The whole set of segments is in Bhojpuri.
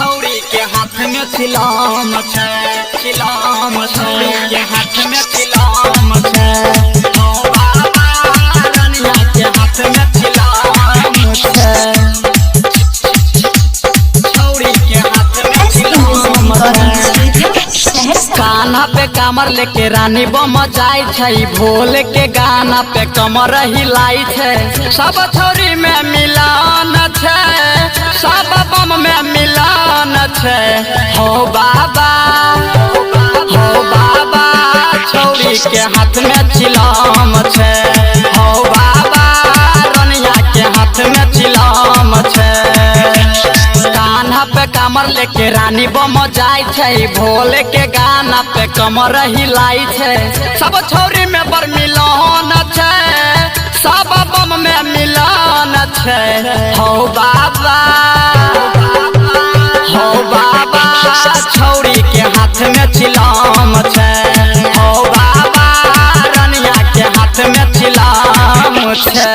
छौरी के हाथ में चिलाम छे, चिलाम छौरी के हाथ में चिलाम छे। हो बाबा रनिया के हाथ में चिलाम छे, छौरी के हाथ में चिलाम छे। कान्हा पे कमर लेके रानी बम जाई छै, भोले के गाना पे कमर हिलाई छै। सब छौरी में मिलान छै, सब बम में मिलान छै। हो बाबा, हो बाबा छौरी के हाथ में चिलाम छै। हो बाबा रनिया के हाथ में चिलाम छै। कान्हा पे कमर लेके रानी बम जाई छै, भोले के गाना पे कमर हिलाई छै। सब छौरी में बर मिलान छै, सब बम में मिलान छै। हो बाबा, हो बाबा छौरी के हाथ में चिलाम छै। हो बाबा रनिया के हाथ में चिलाम छै,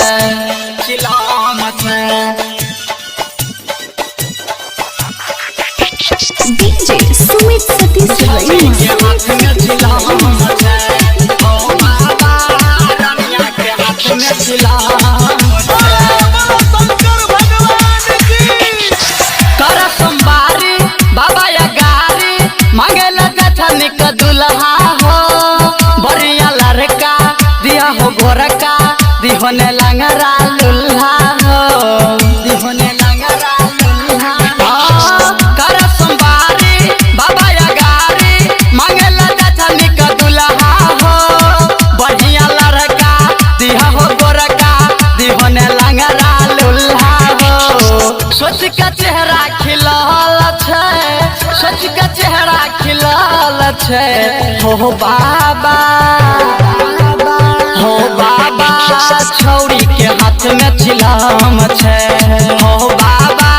चिलाम छै। DJ Sumit Satish Raiman के हाथ में चिलाम छै। हो बाबा रनिया के हाथ में चिलाम छै। कर सोमवारी बाबा या गारी मांगे लखन का दुल्हा हो। बढ़िया लड़का दिया हो गोरका, दिहोने लंगरा लुल्हा हो, दिहोने लंगरा लुल्हा। कर सोमवारी बाबा या गारी मांगे लखन का दुल्हा हो। बढ़िया लड़का दिया हो गोरका, दिहोने लंगरा लुल्हा हो। सोच का चेहरा खिलाल छै, सोच का चेहरा खिलाल छै। हो बाबा, हो बाबा छौरी के हाथ में चिलाम छै। हो बाबा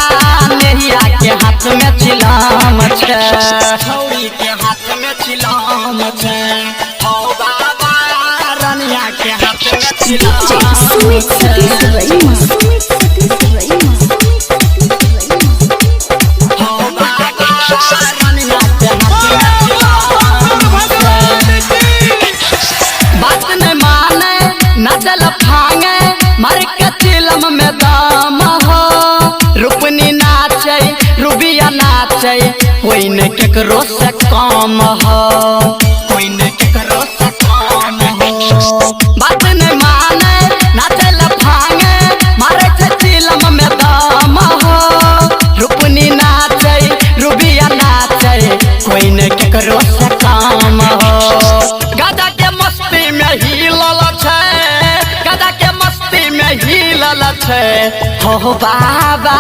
नेहिया के हाथ में चिलाम छै, छौरी के हाथ में चिलाम छै। हो बाबा रनिया के हाथ में DJ चिलाम Sumit छै। Satish Raiman Sumit Satish Raiman हो बाबा रनिया के हाथ में चिलाम छै। बात नहीं माने नजल फांगे, मर के चिलम में दाम हो। रुपनी नाचे रुबिया नाचे, कोई न केकरो से काम हो, कोई न केकरो से काम हो। बात नहीं माने नजल फांगे, मर के चिलम में दाम हो। रुपनी नाचे रुबिया नाचे, कोई न केकरो से काम हो। गदा के मस्ती में हिलल छै, गदा के मस्ती में हिलल छै। हो बाबा,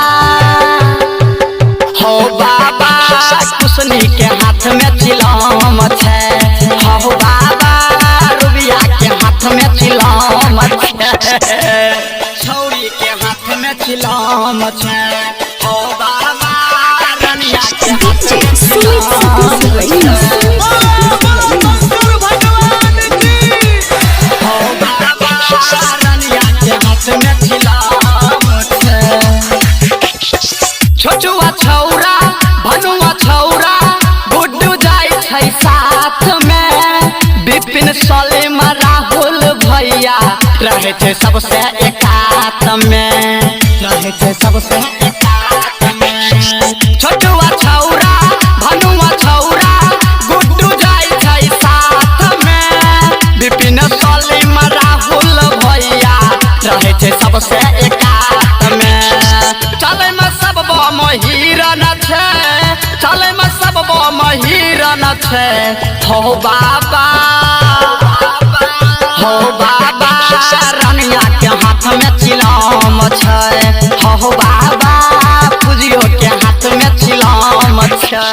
हो बाबा कुसनी के हाथ में चिलाम छै। हो बाबा रुबिया के हाथ में चिलाम छै, छौरी के हाथ में चिलाम छै। हो बाबा रनिया के हाथ DJ में Sumit चिलाम Satish Raiman छै। Sumit हो बाबा रनिया के हाथ में चिलाम छै। छोटुआ छौरा भनुआ छौरा गुड्डू जाई छै साथ में। विपिन सलीम राहुल भैया रहे छै सबसे एकात में, रहे छै सबसे एकात में। छोटुआ छौरा भनुआ छौरा गुड्डू जाई छै साथ में। विपिन सलीम राहुल भैया रहे छै सबसे एकात में। चले में सब बम हिरन छै, चले में सब बम हिरन छै। हो बाबा, हो बाबा रनिया के हाथ में चिलाम छै। हो बाबा पूजियो के हाथ में चिलाम छै।